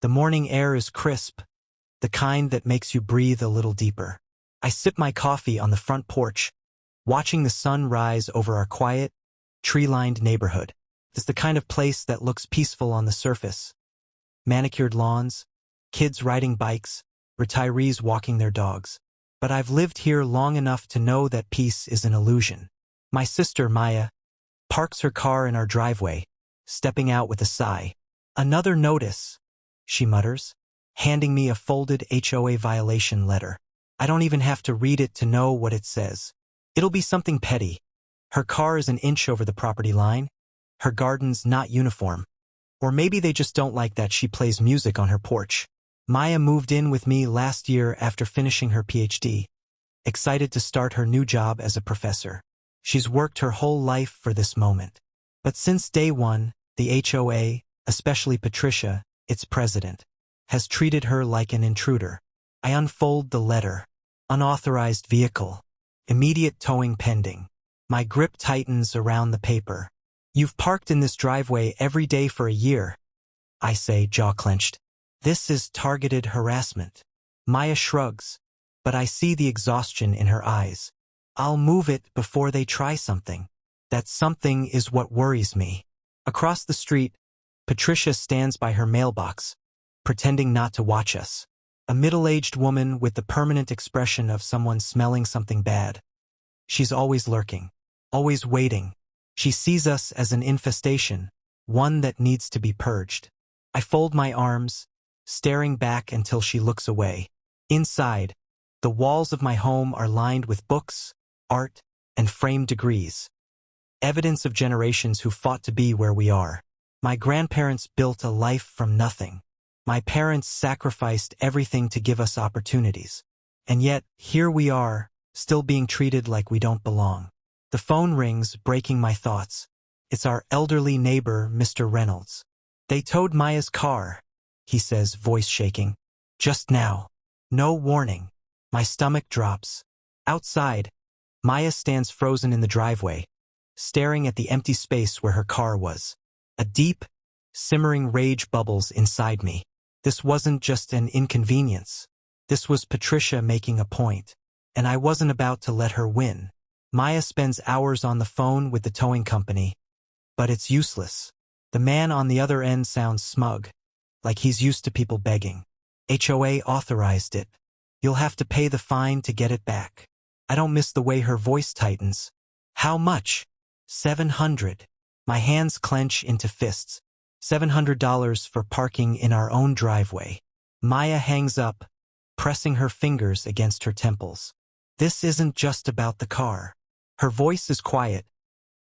The morning air is crisp, the kind that makes you breathe a little deeper. I sip my coffee on the front porch, watching the sun rise over our quiet, tree-lined neighborhood. It's the kind of place that looks peaceful on the surface. Manicured lawns, kids riding bikes, retirees walking their dogs. But I've lived here long enough to know that peace is an illusion. My sister, Maya, parks her car in our driveway, stepping out with a sigh. "Another notice," she mutters, handing me a folded HOA violation letter. I don't even have to read it to know what it says. It'll be something petty. Her car is an inch over the property line. Her garden's not uniform. Or maybe they just don't like that she plays music on her porch. Maya moved in with me last year after finishing her PhD, excited to start her new job as a professor. She's worked her whole life for this moment. But since day one, the HOA, especially Patricia, its president, has treated her like an intruder. I unfold the letter. Unauthorized vehicle. Immediate towing pending. My grip tightens around the paper. "You've parked in this driveway every day for a year," I say, jaw clenched. "This is targeted harassment." Maya shrugs, but I see the exhaustion in her eyes. I'll move it before they try something. That something is what worries me. Across the street, Patricia stands by her mailbox, pretending not to watch us. A middle-aged woman with the permanent expression of someone smelling something bad. She's always lurking, always waiting. She sees us as an infestation, one that needs to be purged. I fold my arms, staring back until she looks away. Inside, the walls of my home are lined with books, art, and framed degrees. Evidence of generations who fought to be where we are. My grandparents built a life from nothing. My parents sacrificed everything to give us opportunities. And yet, here we are, still being treated like we don't belong. The phone rings, breaking my thoughts. It's our elderly neighbor, Mr. Reynolds. "They towed Maya's car," he says, voice shaking. "Just now. No warning." My stomach drops. Outside, Maya stands frozen in the driveway, staring at the empty space where her car was. A deep, simmering rage bubbles inside me. This wasn't just an inconvenience. This was Patricia making a point, and I wasn't about to let her win. Maya spends hours on the phone with the towing company, but it's useless. The man on the other end sounds smug, like he's used to people begging. "HOA authorized it. You'll have to pay the fine to get it back." I don't miss the way her voice tightens. "How much?" $700. My hands clench into fists. $700 for parking in our own driveway. Maya hangs up, pressing her fingers against her temples. This isn't just about the car. Her voice is quiet,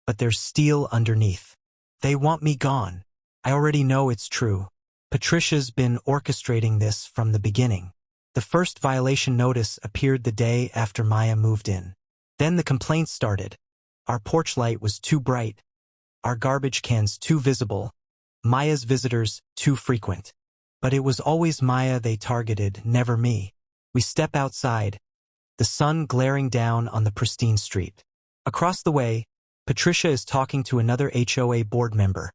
but there's steel underneath. They want me gone. I already know it's true. Patricia's been orchestrating this from the beginning. The first violation notice appeared the day after Maya moved in. Then the complaints started. Our porch light was too bright. Our garbage cans too visible. Maya's visitors too frequent. But it was always Maya they targeted, never me. We step outside, the sun glaring down on the pristine street. Across the way, Patricia is talking to another HOA board member,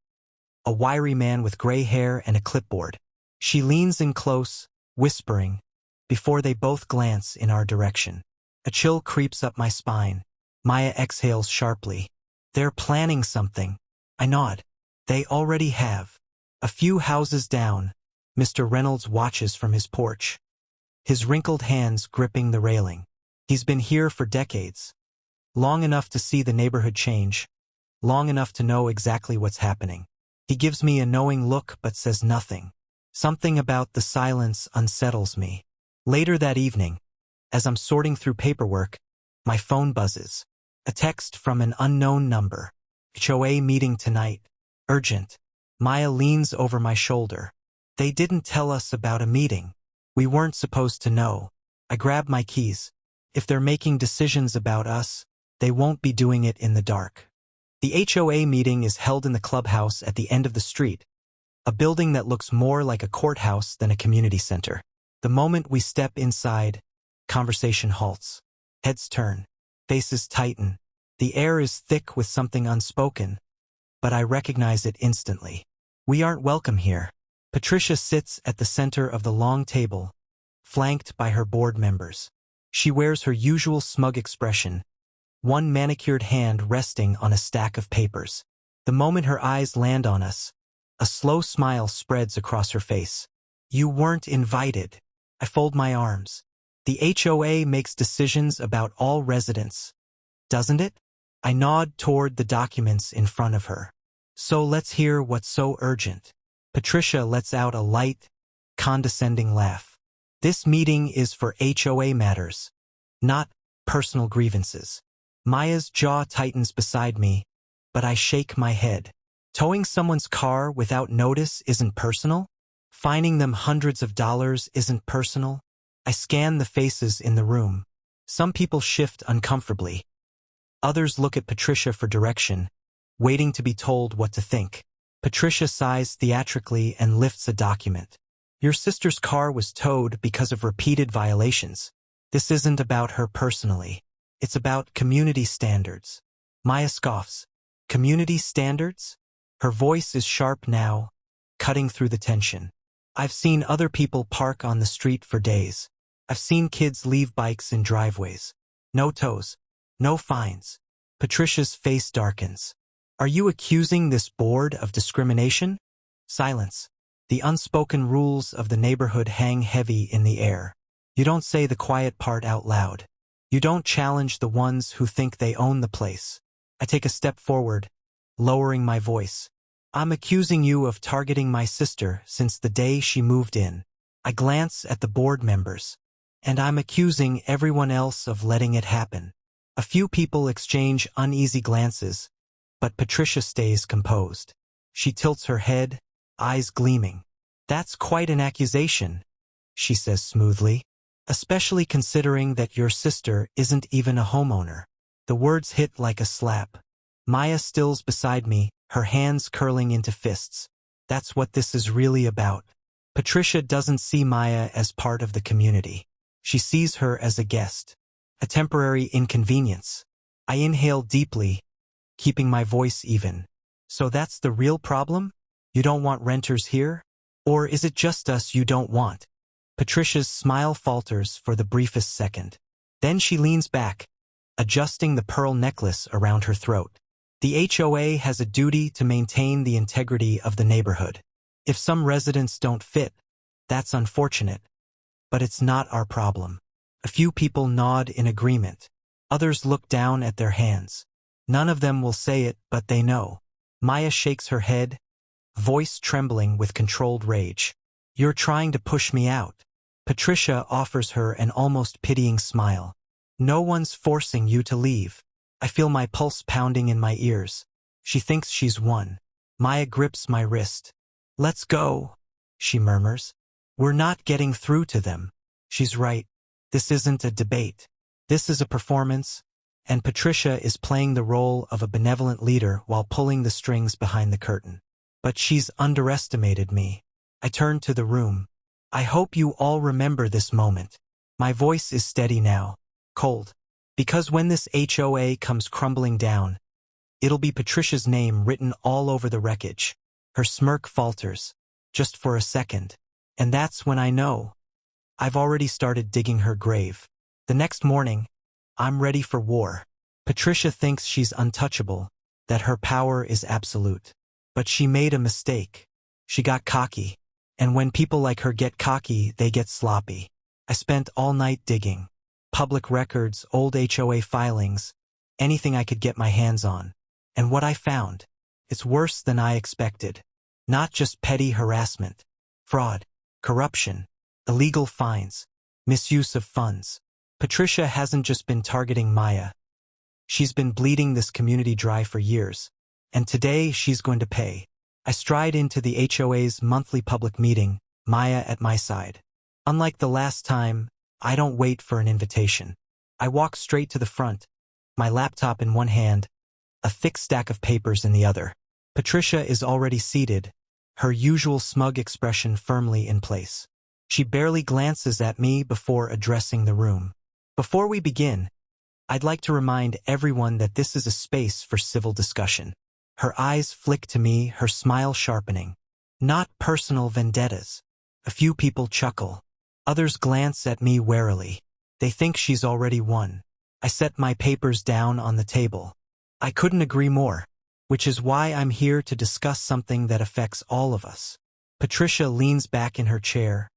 a wiry man with gray hair and a clipboard. She leans in close, whispering, before they both glance in our direction. A chill creeps up my spine. Maya exhales sharply. "They're planning something." I nod. "They already have." A few houses down, Mr. Reynolds watches from his porch, his wrinkled hands gripping the railing. He's been here for decades. Long enough to see the neighborhood change. Long enough to know exactly what's happening. He gives me a knowing look but says nothing. Something about the silence unsettles me. Later that evening, as I'm sorting through paperwork, my phone buzzes. A text from an unknown number. "HOA meeting tonight. Urgent." Maya leans over my shoulder. "They didn't tell us about a meeting. We weren't supposed to know." I grab my keys. If they're making decisions about us, they won't be doing it in the dark. The HOA meeting is held in the clubhouse at the end of the street, a building that looks more like a courthouse than a community center. The moment we step inside, conversation halts. Heads turn. Faces tighten. The air is thick with something unspoken, but I recognize it instantly. We aren't welcome here. Patricia sits at the center of the long table, flanked by her board members. She wears her usual smug expression, one manicured hand resting on a stack of papers. The moment her eyes land on us, a slow smile spreads across her face. You weren't invited. I fold my arms. The HOA makes decisions about all residents, doesn't it? I nod toward the documents in front of her. So let's hear what's so urgent. Patricia lets out a light, condescending laugh. This meeting is for HOA matters, not personal grievances. Maya's jaw tightens beside me, but I shake my head. Towing someone's car without notice isn't personal? Fining them hundreds of dollars isn't personal? I scan the faces in the room. Some people shift uncomfortably. Others look at Patricia for direction, waiting to be told what to think. Patricia sighs theatrically and lifts a document. Your sister's car was towed because of repeated violations. This isn't about her personally. It's about community standards. Maya scoffs. Community standards? Her voice is sharp now, cutting through the tension. I've seen other people park on the street for days. I've seen kids leave bikes in driveways. No tows. No fines. Patricia's face darkens. Are you accusing this board of discrimination? Silence. The unspoken rules of the neighborhood hang heavy in the air. You don't say the quiet part out loud. You don't challenge the ones who think they own the place. I take a step forward, lowering my voice. I'm accusing you of targeting my sister since the day she moved in. I glance at the board members. And I'm accusing everyone else of letting it happen. A few people exchange uneasy glances, but Patricia stays composed. She tilts her head, eyes gleaming. That's quite an accusation, she says smoothly, especially considering that your sister isn't even a homeowner. The words hit like a slap. Maya stills beside me, her hands curling into fists. That's what this is really about. Patricia doesn't see Maya as part of the community. She sees her as a guest, a temporary inconvenience. I inhale deeply, keeping my voice even. So that's the real problem? You don't want renters here? Or is it just us you don't want? Patricia's smile falters for the briefest second. Then she leans back, adjusting the pearl necklace around her throat. The HOA has a duty to maintain the integrity of the neighborhood. If some residents don't fit, that's unfortunate. But it's not our problem. A few people nod in agreement. Others look down at their hands. None of them will say it, but they know. Maya shakes her head, voice trembling with controlled rage. You're trying to push me out. Patricia offers her an almost pitying smile. No one's forcing you to leave. I feel my pulse pounding in my ears. She thinks she's won. Maya grips my wrist. Let's go, she murmurs. We're not getting through to them. She's right. This isn't a debate. This is a performance, and Patricia is playing the role of a benevolent leader while pulling the strings behind the curtain. But she's underestimated me. I turn to the room. I hope you all remember this moment. My voice is steady now, cold. Because when this HOA comes crumbling down, it'll be Patricia's name written all over the wreckage. Her smirk falters, just for a second. And that's when I know. I've already started digging her grave. The next morning, I'm ready for war. Patricia thinks she's untouchable, that her power is absolute. But she made a mistake. She got cocky. And when people like her get cocky, they get sloppy. I spent all night digging. Public records, old HOA filings, anything I could get my hands on. And what I found, it's worse than I expected. Not just petty harassment. Fraud, corruption, illegal fines, misuse of funds. Patricia hasn't just been targeting Maya. She's been bleeding this community dry for years. And today she's going to pay. I stride into the HOA's monthly public meeting, Maya at my side. Unlike the last time, I don't wait for an invitation. I walk straight to the front, my laptop in one hand, a thick stack of papers in the other. Patricia is already seated, her usual smug expression firmly in place. She barely glances at me before addressing the room. Before we begin, I'd like to remind everyone that this is a space for civil discussion. Her eyes flick to me, her smile sharpening. Not personal vendettas. A few people chuckle. Others glance at me warily. They think she's already won. I set my papers down on the table. I couldn't agree more, which is why I'm here to discuss something that affects all of us. Patricia leans back in her chair,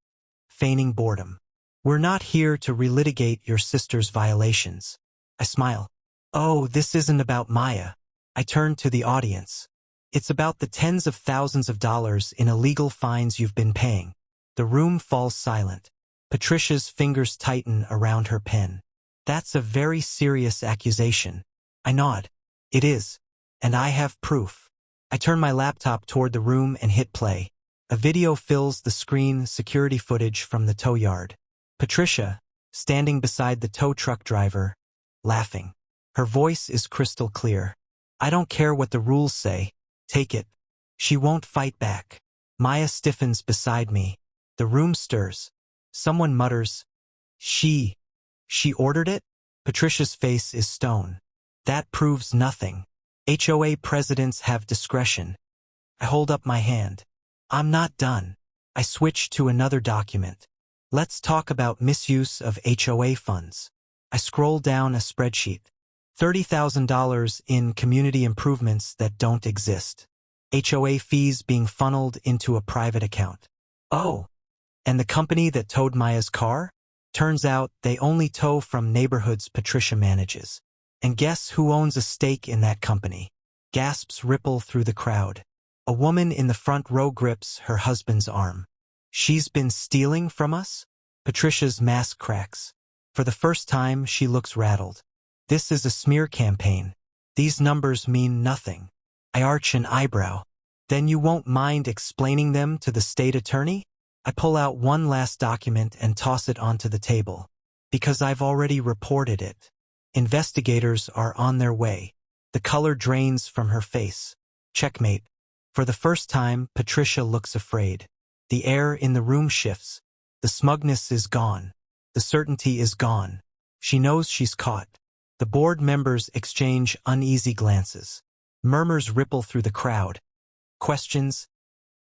feigning boredom. We're not here to relitigate your sister's violations. I smile. Oh, this isn't about Maya. I turn to the audience. It's about the tens of thousands of dollars in illegal fines you've been paying. The room falls silent. Patricia's fingers tighten around her pen. That's a very serious accusation. I nod. It is. And I have proof. I turn my laptop toward the room and hit play. A video fills the screen, security footage from the tow yard. Patricia, standing beside the tow truck driver, laughing. Her voice is crystal clear. I don't care what the rules say. Take it. She won't fight back. Maya stiffens beside me. The room stirs. Someone mutters, She ordered it? Patricia's face is stone. That proves nothing. HOA presidents have discretion. I hold up my hand. I'm not done. I switch to another document. Let's talk about misuse of HOA funds. I scroll down a spreadsheet. $30,000 in community improvements that don't exist. HOA fees being funneled into a private account. Oh, and the company that towed Maya's car? Turns out they only tow from neighborhoods Patricia manages. And guess who owns a stake in that company? Gasps ripple through the crowd. A woman in the front row grips her husband's arm. She's been stealing from us? Patricia's mask cracks. For the first time, she looks rattled. This is a smear campaign. These numbers mean nothing. I arch an eyebrow. Then you won't mind explaining them to the state attorney? I pull out one last document and toss it onto the table. Because I've already reported it. Investigators are on their way. The color drains from her face. Checkmate. For the first time, Patricia looks afraid. The air in the room shifts. The smugness is gone. The certainty is gone. She knows she's caught. The board members exchange uneasy glances. Murmurs ripple through the crowd. Questions,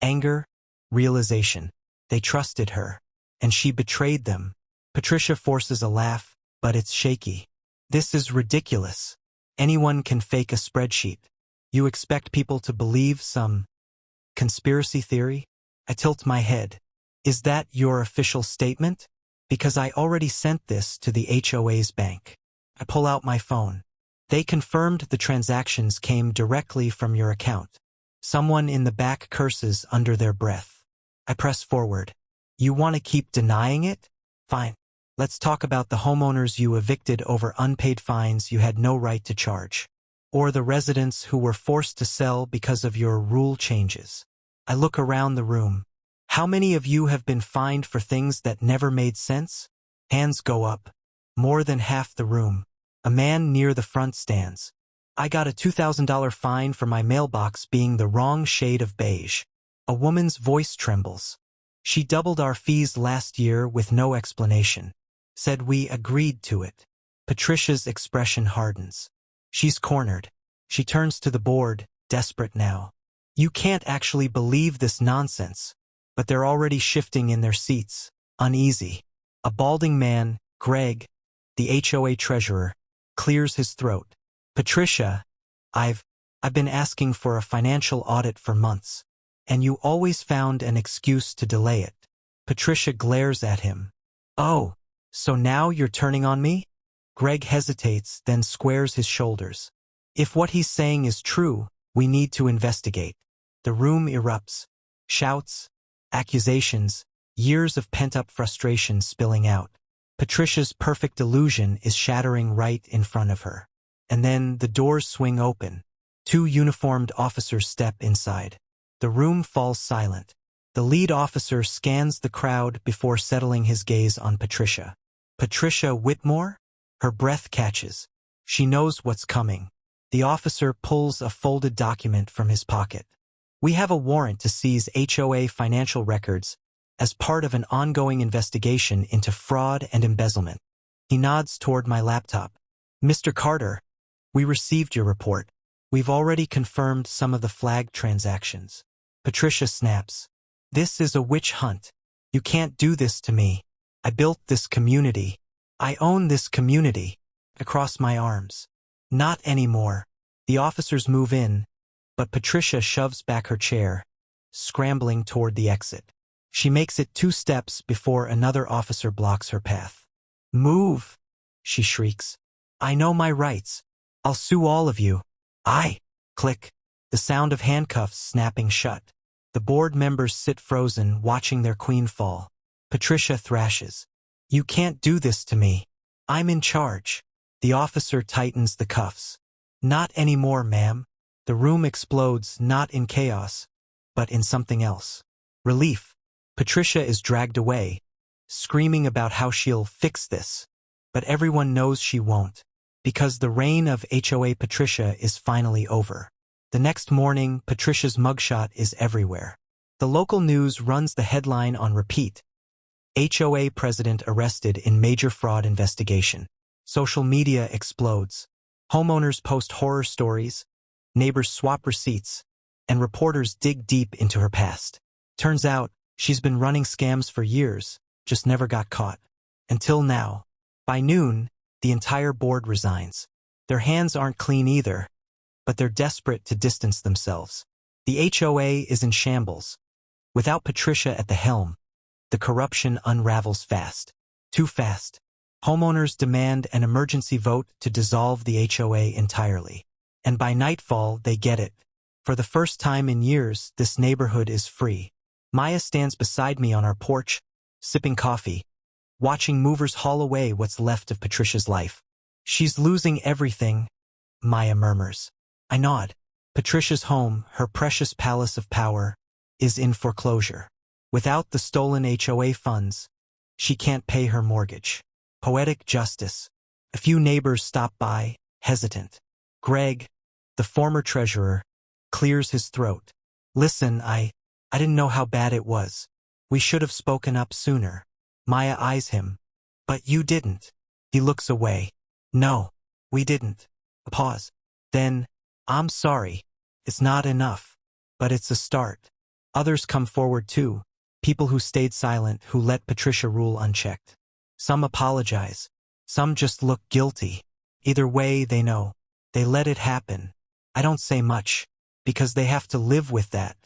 anger, realization. They trusted her, and she betrayed them. Patricia forces a laugh, but it's shaky. This is ridiculous. Anyone can fake a spreadsheet. You expect people to believe some conspiracy theory? I tilt my head. Is that your official statement? Because I already sent this to the HOA's bank. I pull out my phone. They confirmed the transactions came directly from your account. Someone in the back curses under their breath. I press forward. You want to keep denying it? Fine. Let's talk about the homeowners you evicted over unpaid fines you had no right to charge. Or the residents who were forced to sell because of your rule changes. I look around the room. How many of you have been fined for things that never made sense? Hands go up. More than half the room. A man near the front stands. I got a $2,000 fine for my mailbox being the wrong shade of beige. A woman's voice trembles. She doubled our fees last year with no explanation. Said we agreed to it. Patricia's expression hardens. She's cornered. She turns to the board, desperate now. You can't actually believe this nonsense. But they're already shifting in their seats, uneasy. A balding man, Greg, the HOA treasurer, clears his throat. Patricia, I've been asking for a financial audit for months. And you always found an excuse to delay it. Patricia glares at him. Oh, so now you're turning on me? Greg hesitates, then squares his shoulders. If what he's saying is true, we need to investigate. The room erupts. Shouts, accusations, years of pent-up frustration spilling out. Patricia's perfect illusion is shattering right in front of her. And then the doors swing open. 2 uniformed officers step inside. The room falls silent. The lead officer scans the crowd before settling his gaze on Patricia. Patricia Whitmore? Her breath catches. She knows what's coming. The officer pulls a folded document from his pocket. We have a warrant to seize HOA financial records as part of an ongoing investigation into fraud and embezzlement. He nods toward my laptop. Mr. Carter, we received your report. We've already confirmed some of the flagged transactions. Patricia snaps. This is a witch hunt. You can't do this to me. I built this community. I own this community. Across my arms. Not anymore. The officers move in, but Patricia shoves back her chair, scrambling toward the exit. She makes it 2 steps before another officer blocks her path. Move, she shrieks. I know my rights. I'll sue all of you. Click. The sound of handcuffs snapping shut. The board members sit frozen, watching their queen fall. Patricia thrashes. You can't do this to me. I'm in charge. The officer tightens the cuffs. Not anymore, ma'am. The room explodes, not in chaos, but in something else. Relief. Patricia is dragged away, screaming about how she'll fix this. But everyone knows she won't, because the reign of HOA Patricia is finally over. The next morning, Patricia's mugshot is everywhere. The local news runs the headline on repeat. HOA president arrested in major fraud investigation. Social media explodes. Homeowners post horror stories, neighbors swap receipts, and reporters dig deep into her past. Turns out, she's been running scams for years, just never got caught. Until now. By noon, the entire board resigns. Their hands aren't clean either, but they're desperate to distance themselves. The HOA is in shambles. Without Patricia at the helm, the corruption unravels fast. Too fast. Homeowners demand an emergency vote to dissolve the HOA entirely. And by nightfall, they get it. For the first time in years, this neighborhood is free. Maya stands beside me on our porch, sipping coffee, watching movers haul away what's left of Patricia's life. She's losing everything, Maya murmurs. I nod. Patricia's home, her precious palace of power, is in foreclosure. Without the stolen HOA funds, she can't pay her mortgage. Poetic justice. A few neighbors stop by, hesitant. Greg, the former treasurer, clears his throat. Listen, I didn't know how bad it was. We should have spoken up sooner. Maya eyes him. But you didn't. He looks away. No, we didn't. A pause. Then, I'm sorry. It's not enough. But it's a start. Others come forward too. People who stayed silent, who let Patricia rule unchecked. Some apologize. Some just look guilty. Either way, they know. They let it happen. I don't say much, because they have to live with that.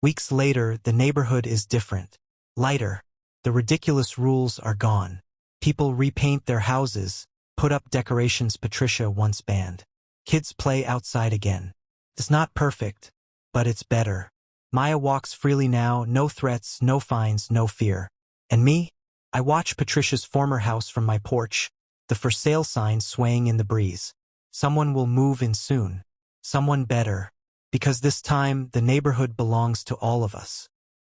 Weeks later, the neighborhood is different. Lighter. The ridiculous rules are gone. People repaint their houses, put up decorations Patricia once banned. Kids play outside again. It's not perfect, but it's better. Maya walks freely now, no threats, no fines, no fear. And me? I watch Patricia's former house from my porch, the for sale sign swaying in the breeze. Someone will move in soon. Someone better. Because this time, the neighborhood belongs to all of us.